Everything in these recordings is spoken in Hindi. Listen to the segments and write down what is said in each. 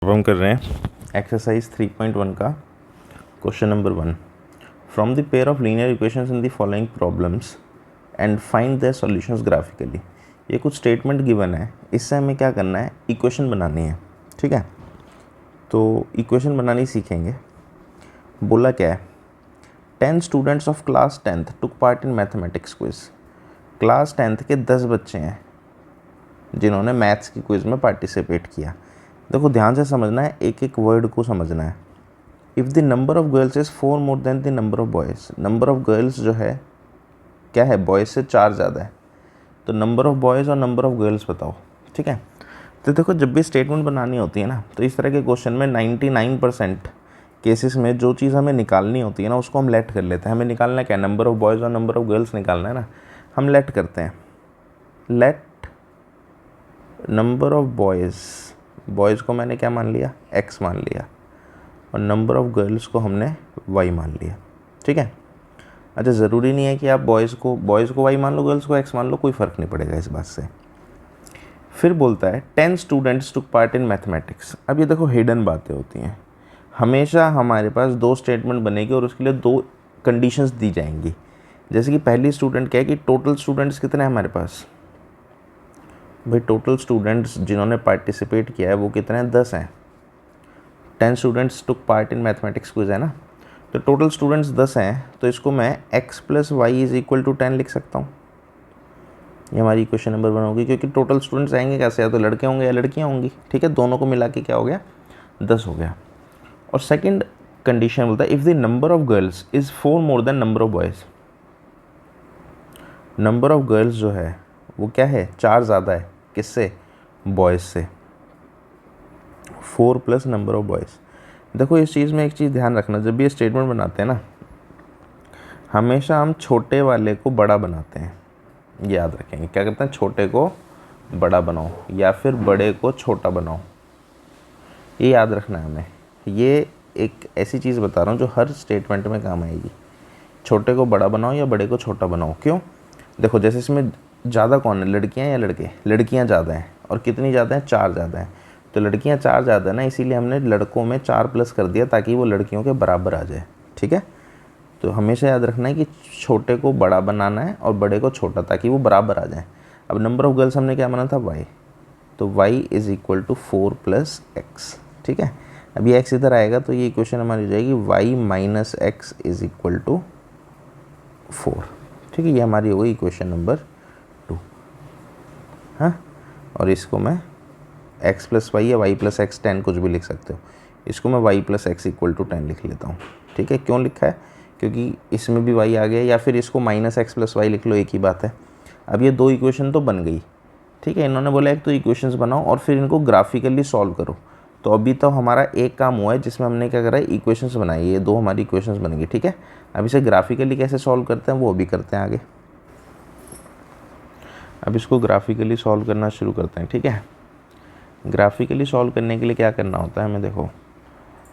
अब हम कर रहे हैं एक्सरसाइज 3.1 का question number 1। From the pair of linear equations in the following problems and find their solutions graphically. ये कुछ स्टेटमेंट गिवन है, इससे हमें क्या करना है, इक्वेशन बनानी है। ठीक है, तो इक्वेशन बनानी सीखेंगे। बोला क्या है, 10 students of class 10th took part in mathematics quiz. Class 10th के 10 बच्चे हैं जिन्होंने मैथ्स की क्विज़ में पार्टिसिपेट किया। देखो ध्यान से समझना है, एक एक वर्ड को समझना है। If the number of girls is 4 more than the number of boys, number of girls जो है क्या है, बॉयज़ से 4 ज़्यादा है, तो नंबर ऑफ बॉयज़ और नंबर ऑफ गर्ल्स बताओ। ठीक है, तो देखो जब भी स्टेटमेंट बनानी होती है ना, तो इस तरह के क्वेश्चन में 99% केसेस में जो चीज़ हमें निकालनी होती है ना, उसको हम लेट कर लेते हैं। हमें निकालना क्या, नंबर ऑफ बॉयज़ और नंबर ऑफ गर्ल्स निकालना है ना, हम लेट करते हैं। लेट नंबर ऑफ बॉयज़ को मैंने क्या मान लिया, x मान लिया, और नंबर ऑफ़ गर्ल्स को हमने y मान लिया। ठीक है, अच्छा ज़रूरी नहीं है कि आप बॉयज़ को y मान लो, गर्ल्स को x मान लो, कोई फ़र्क नहीं पड़ेगा इस बात से। फिर बोलता है 10 students took part in mathematics. अब ये देखो हिडन बातें होती हैं, हमेशा हमारे पास 2 स्टेटमेंट बनेगी और उसके लिए 2 कंडीशंस दी जाएंगी। जैसे कि पहली स्टूडेंट क्या है कि टोटल स्टूडेंट्स कितने हैं हमारे पास, भाई टोटल स्टूडेंट्स जिन्होंने पार्टिसिपेट किया है वो कितने हैं, 10 हैं। 10 students took part in mathematics quiz है ना, तो टोटल स्टूडेंट्स 10 हैं, तो इसको मैं x + y = 10 लिख सकता हूँ। ये हमारी क्वेश्चन नंबर 1 होगी, क्योंकि टोटल स्टूडेंट्स आएंगे कैसे, या तो लड़के होंगे या लड़कियाँ होंगी। ठीक है, दोनों को मिला के क्या हो गया, 10 हो गया। और सेकेंड कंडीशन बोलता है if the number of girls is 4 more than number of boys. Number of girls जो है वो क्या है, 4 ज़्यादा है, किससे, बॉयज़ से। 4 + नंबर ऑफ बॉयज़। देखो इस चीज़ में एक चीज़ ध्यान रखना, जब भी ये स्टेटमेंट बनाते हैं ना, हमेशा हम छोटे वाले को बड़ा बनाते हैं। याद रखेंगे, क्या करते हैं, छोटे को बड़ा बनाओ या फिर बड़े को छोटा बनाओ, ये याद रखना है हमें। ये एक ऐसी चीज़ बता रहा हूँ जो हर स्टेटमेंट में काम आएगी। छोटे को बड़ा बनाओ या बड़े को छोटा बनाओ। क्यों, देखो जैसे इसमें ज़्यादा कौन है, लड़कियाँ या लड़के, लड़कियाँ ज़्यादा हैं, और कितनी ज़्यादा हैं, 4 ज़्यादा हैं। तो लड़कियाँ 4 ज़्यादा है ना, इसीलिए हमने लड़कों में 4+ कर दिया ताकि वो लड़कियों के बराबर आ जाए। ठीक है, तो हमेशा याद रखना है कि छोटे को बड़ा बनाना है और बड़े को छोटा, ताकि वो बराबर आ जाए। अब नंबर ऑफ़ गर्ल्स हमने क्या माना था, y, तो y = 4 + x। ठीक है, अब ये x इधर आएगा तो ये इक्वेशन हमारी हो जाएगी y - x = 4। ठीक है, ये हमारी हो गई इक्वेशन नंबर 2। हाँ, और इसको मैं x + y या y + x 10 कुछ भी लिख सकते हो, इसको मैं y + x = 10 लिख लेता हूँ। ठीक है, क्यों लिखा है, क्योंकि इसमें भी y आ गया, या फिर इसको -x + y लिख लो, एक ही बात है। अब ये 2 इक्वेशन तो बन गई। ठीक है, इन्होंने बोला एक तो इक्वेशंस बनाओ और फिर इनको ग्राफिकली सॉल्व करो। तो अभी तो हमारा एक काम हुआ है जिसमें हमने क्या करा है, इक्वेशंस बनाई, ये 2 हमारी इक्वेशंस बन गई। ठीक है, अब इसे ग्राफिकली कैसे सॉल्व करते हैं वो भी करते हैं आगे। अब इसको ग्राफिकली सॉल्व करना शुरू करते हैं। ठीक है, ग्राफिकली सॉल्व करने के लिए क्या करना होता है हमें, देखो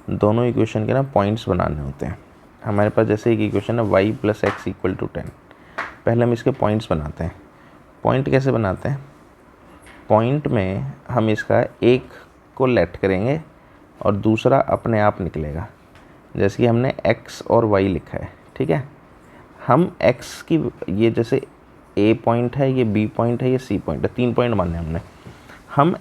दोनों इक्वेशन के ना पॉइंट्स बनाने होते हैं। हमारे पास जैसे एक इक्वेशन है y + x = 10, पहले हम इसके पॉइंट्स बनाते हैं। पॉइंट कैसे बनाते हैं, पॉइंट में हम इसका एक को लेट करेंगे और दूसरा अपने आप निकलेगा। जैसे कि हमने x और y लिखा है। ठीक है, हम x की, ये जैसे a पॉइंट है, ये b पॉइंट है, ये c पॉइंट है, 3 पॉइंट माने हमने। हम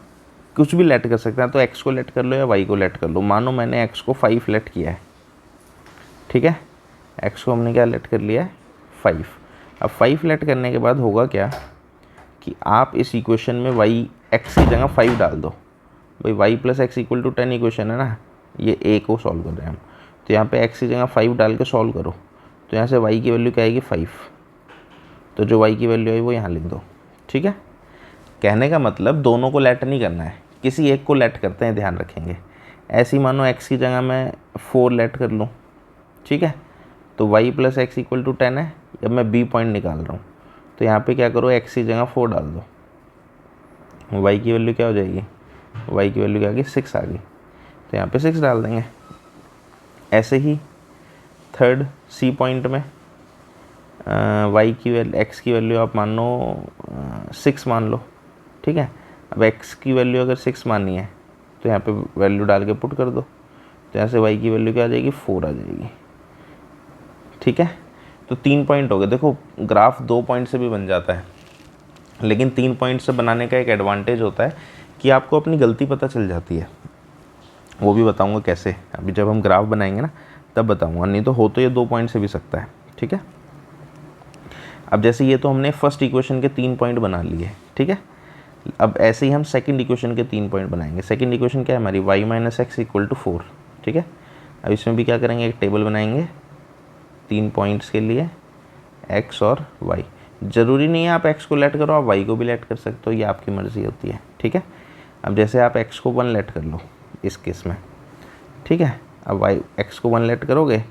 कुछ भी लेट कर सकते हैं, तो x को लेट कर लो या y को लेट कर लो। मानो मैंने x को 5 लेट किया है। ठीक है, x को हमने क्या लेट कर लिया है, 5। अब 5 लेट करने के बाद होगा क्या कि आप इस इक्वेशन में x की जगह 5 डाल दो। भाई y + x = 10 इक्वेशन है ना, ये a को सॉल्व कर रहे हैं हम, तो यहाँ पे x की जगह 5 डाल के सॉल्व करो, तो यहाँ से y की वैल्यू क्या आएगी, 5। तो जो y की वैल्यू आई वो यहाँ लिख दो। ठीक है, कहने का मतलब दोनों को लेट नहीं करना है, किसी एक को लेट करते हैं, ध्यान रखेंगे। ऐसे ही मानो x की जगह मैं 4 लेट कर लूँ। ठीक है, तो y + x = 10 है, अब मैं b पॉइंट निकाल रहा हूँ, तो यहाँ पे क्या करो, x की जगह 4 डाल दो, y की वैल्यू क्या हो जाएगी, y की वैल्यू क्या आ गई, 6 आ गई, तो यहाँ पे 6 डाल देंगे। ऐसे ही थर्ड c पॉइंट में x की वैल्यू आप मान लो 6 मान लो। ठीक है, अब x की वैल्यू अगर 6 मानी है तो यहाँ पे वैल्यू डाल के पुट कर दो, तो यहाँ से y की वैल्यू क्या आ जाएगी, 4 आ जाएगी। ठीक है, तो 3 पॉइंट हो गए। देखो ग्राफ 2 पॉइंट से भी बन जाता है, लेकिन 3 पॉइंट से बनाने का एक एडवांटेज होता है कि आपको अपनी गलती पता चल जाती है। वो भी बताऊंगा कैसे, अभी जब हम ग्राफ बनाएंगे ना तब बताऊंगा, नहीं तो हो तो ये 2 पॉइंट से भी सकता है। ठीक है, अब जैसे ये तो हमने फर्स्ट इक्वेशन के 3 पॉइंट बना लिए। ठीक है, अब ऐसे ही हम सेकंड इक्वेशन के 3 पॉइंट बनाएंगे। सेकंड इक्वेशन क्या है हमारी, y minus x equal to 4। ठीक है, अब इसमें भी क्या करेंगे, एक टेबल बनाएंगे 3 पॉइंट्स के लिए, x और y। ज़रूरी नहीं है आप x को लेट करो, आप y को भी लेट कर सकते हो, ये आपकी मर्ज़ी होती है। ठीक है, अब जैसे आप x को 1 लेट कर लो इस केस में। ठीक है, अब x को 1 लेट करोगे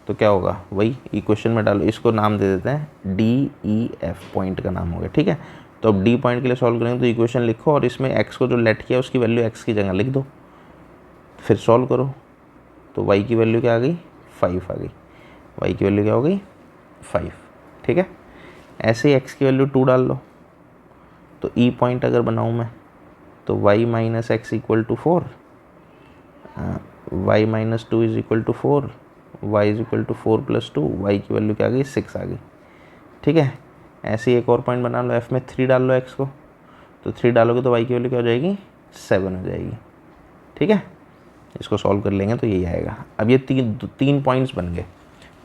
तो क्या होगा, वही इक्वेशन में डालो, इसको नाम दे देते हैं DEF, पॉइंट का नाम हो गया। ठीक है, तो अब D पॉइंट के लिए सॉल्व करेंगे तो इक्वेशन लिखो और इसमें x को जो लेट किया उसकी वैल्यू x की जगह लिख दो, फिर सॉल्व करो तो y की वैल्यू क्या आ गई, 5 आ गई। y की वैल्यू क्या हो गई, 5। ठीक है, ऐसे ही x की वैल्यू 2 डाल लो, तो E पॉइंट अगर बनाऊँ मैं तो y minus x equal to 4, y minus 2 is equal to 4, y is equal to 4 plus 2, y की वैल्यू क्या आ गई, 6 आ गई। ठीक है, ऐसे ही एक और पॉइंट बना लो, f में 3 डाल लो x को, तो 3 डालोगे तो y की वैल्यू क्या हो जाएगी, 7 हो जाएगी। ठीक है, इसको सॉल्व कर लेंगे तो यही आएगा। अब ये तीन पॉइंट्स बन गए,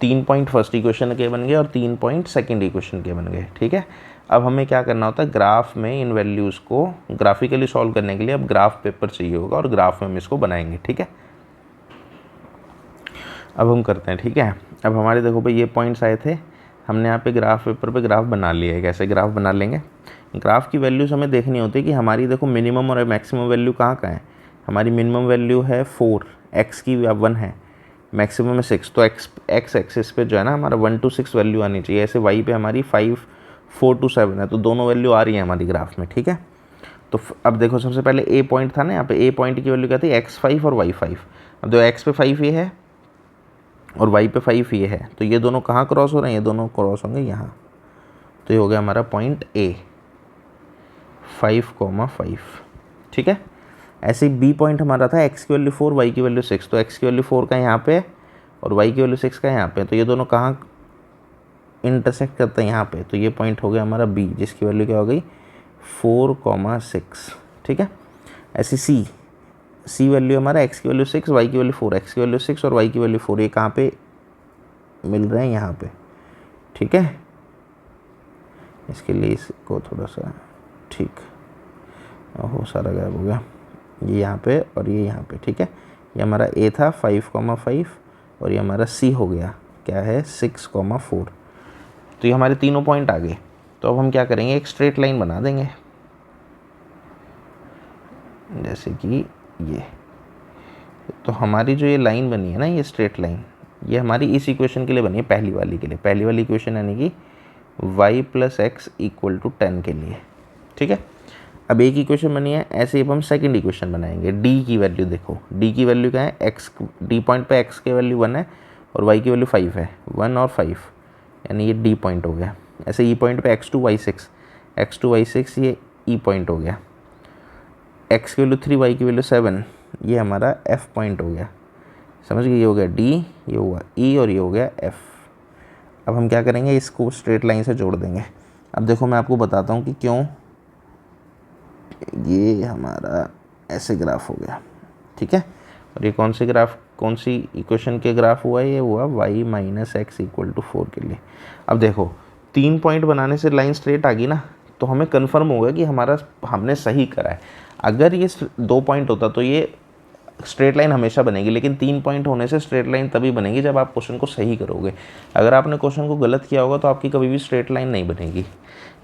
3 पॉइंट फर्स्ट इक्वेशन के बन गए और 3 पॉइंट सेकंड इक्वेशन के बन गए। ठीक है, अब हमें क्या करना होता है, ग्राफ में इन वैल्यूज़ को ग्राफिकली सॉल्व करने के लिए अब ग्राफ पेपर चाहिए होगा और ग्राफ में हम इसको बनाएंगे। ठीक है, अब हम करते हैं। ठीक है, अब हमारे देखो भाई ये पॉइंट्स आए थे, हमने यहाँ पे ग्राफ पेपर पे ग्राफ बना लिया है। कैसे ग्राफ बना लेंगे, ग्राफ की वैल्यूज़ हमें देखनी होती है कि हमारी देखो मिनिमम और मैक्सिमम वैल्यू कहाँ कहाँ है। हमारी मिनिमम वैल्यू है 4, x की 1 है, मैक्सिमम है 6, तो x एक्सिस पे जो है ना हमारा 1 to 6 वैल्यू आनी चाहिए। ऐसे y पे हमारी 5, 4 to 7 है, तो दोनों वैल्यू आ रही है हमारी ग्राफ में। ठीक है, तो अब देखो सबसे पहले a पॉइंट था ना, यहाँ पे a पॉइंट की वैल्यू क्या थी, x5 और y5। अब देखो x पे 5 ये है और y पे 5 ये है, तो ये दोनों कहाँ क्रॉस हो रहे हैं, ये दोनों क्रॉस होंगे यहाँ, तो ये हो गया हमारा पॉइंट a, 5,5। ठीक है, ऐसे ही b पॉइंट हमारा था, x की वैल्यू 4, y की वैल्यू 6, तो x की वैल्यू 4 का यहाँ पे और y की वैल्यू 6 का यहाँ पे, तो ये दोनों कहाँ इंटरसेक्ट करते हैं, यहाँ पे, तो ये पॉइंट हो गया हमारा b, जिसकी वैल्यू क्या हो गई, 4,6। ठीक है, ऐसे c वैल्यू हमारा x की वैल्यू 6, y की वैल्यू 4, x की वैल्यू 6 और y की वैल्यू 4, ये कहाँ पे मिल रहे हैं, यहाँ पे। ठीक है, इसके लिए इसको थोड़ा सा, ठीक, ओहो सारा गायब हो गया, ये यहाँ पे और ये यहाँ पे। ठीक है, ये हमारा a था 5,5 और ये हमारा c हो गया क्या है, 6,4। तो ये हमारे तीनों पॉइंट आ गए। तो अब हम क्या करेंगे, एक स्ट्रेट लाइन बना देंगे, जैसे कि ये। तो हमारी जो ये लाइन बनी है ना, ये स्ट्रेट लाइन, ये हमारी इस इक्वेशन के लिए बनी है, पहली वाली के लिए, पहली वाली इक्वेशन यानी कि y plus x equal to 10 के लिए। ठीक है, अब एक इक्वेशन बनी है, ऐसे ही अब हम सेकंड इक्वेशन बनाएंगे। d की वैल्यू देखो, d की वैल्यू क्या है, x, d पॉइंट पे x की वैल्यू 1 है और y की वैल्यू 5 है, 1 और 5, यानी ये d पॉइंट हो गया। ऐसे e पॉइंट पे x2 y6, ये e पॉइंट हो गया। x की वैल्यू 3, y की वैल्यू 7, ये हमारा f पॉइंट हो गया। समझ गए, ये हो गया d, ये हुआ e और ये हो गया f। अब हम क्या करेंगे, इसको स्ट्रेट लाइन से जोड़ देंगे। अब देखो मैं आपको बताता हूँ कि क्यों ये हमारा ऐसे ग्राफ हो गया। ठीक है, और ये कौन से ग्राफ, कौन सी इक्वेशन के ग्राफ हुआ, ये हुआ y minus x equal to 4 के लिए। अब देखो 3 पॉइंट बनाने से लाइन स्ट्रेट आ गई ना, तो हमें कन्फर्म होगा कि हमने सही करा है। अगर ये 2 पॉइंट होता तो ये स्ट्रेट लाइन हमेशा बनेगी, लेकिन 3 पॉइंट होने से स्ट्रेट लाइन तभी बनेगी जब आप क्वेश्चन को सही करोगे। अगर आपने क्वेश्चन को गलत किया होगा तो आपकी कभी भी स्ट्रेट लाइन नहीं बनेगी।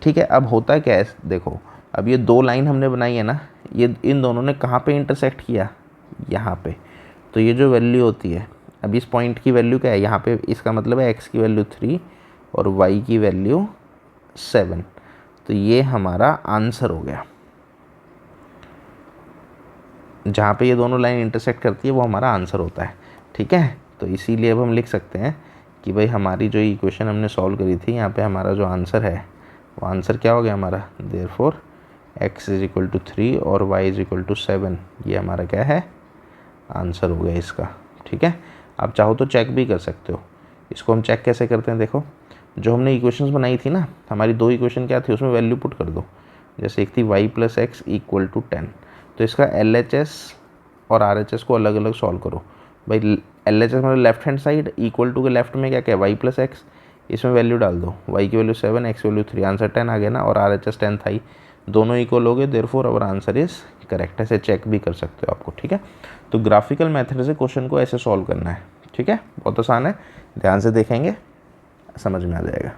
ठीक है, अब होता क्या है, देखो अब ये 2 लाइन हमने बनाई है ना, ये इन दोनों ने कहाँ पे इंटरसेक्ट किया, यहाँ पे। तो ये जो वैल्यू होती है, अब इस पॉइंट की वैल्यू क्या है यहाँ पे, इसका मतलब है x की वैल्यू 3 और y की वैल्यू 7, तो ये हमारा आंसर हो गया। जहाँ पे ये दोनों लाइन इंटरसेक्ट करती है वो हमारा आंसर होता है। ठीक है, तो इसीलिए अब हम लिख सकते हैं कि भाई हमारी जो इक्वेशन हमने सॉल्व करी थी, यहाँ पे हमारा जो आंसर है वो आंसर क्या हो गया हमारा, therefore x is equal to 3 और y इज इक्वल टू 7, ये हमारा क्या है, आंसर हो गया इसका। ठीक है, आप चाहो तो चेक भी कर सकते हो। इसको हम चेक कैसे करते हैं, देखो जो हमने इक्वेशंस बनाई थी ना, हमारी 2 इक्वेशन क्या थी, उसमें वैल्यू पुट कर दो। जैसे एक थी y plus x equal to 10, तो इसका LHS और RHS को अलग अलग सॉल्व करो। भाई LHS मतलब left hand side, equal to के लेफ्ट में क्या क्या है, y प्लस एक्स, इसमें वैल्यू डाल दो, y की वैल्यू 7, x की वैल्यू 3, आंसर 10 आ गया ना। और RHS 10 था ही, दोनों इक्वल हो गए, therefore our answer is correct. ऐसे चेक भी कर सकते हो आपको। ठीक है, तो ग्राफिकल मेथड से क्वेश्चन को ऐसे सॉल्व करना है। ठीक है, बहुत आसान है, ध्यान से देखेंगे समझ में आ जाएगा।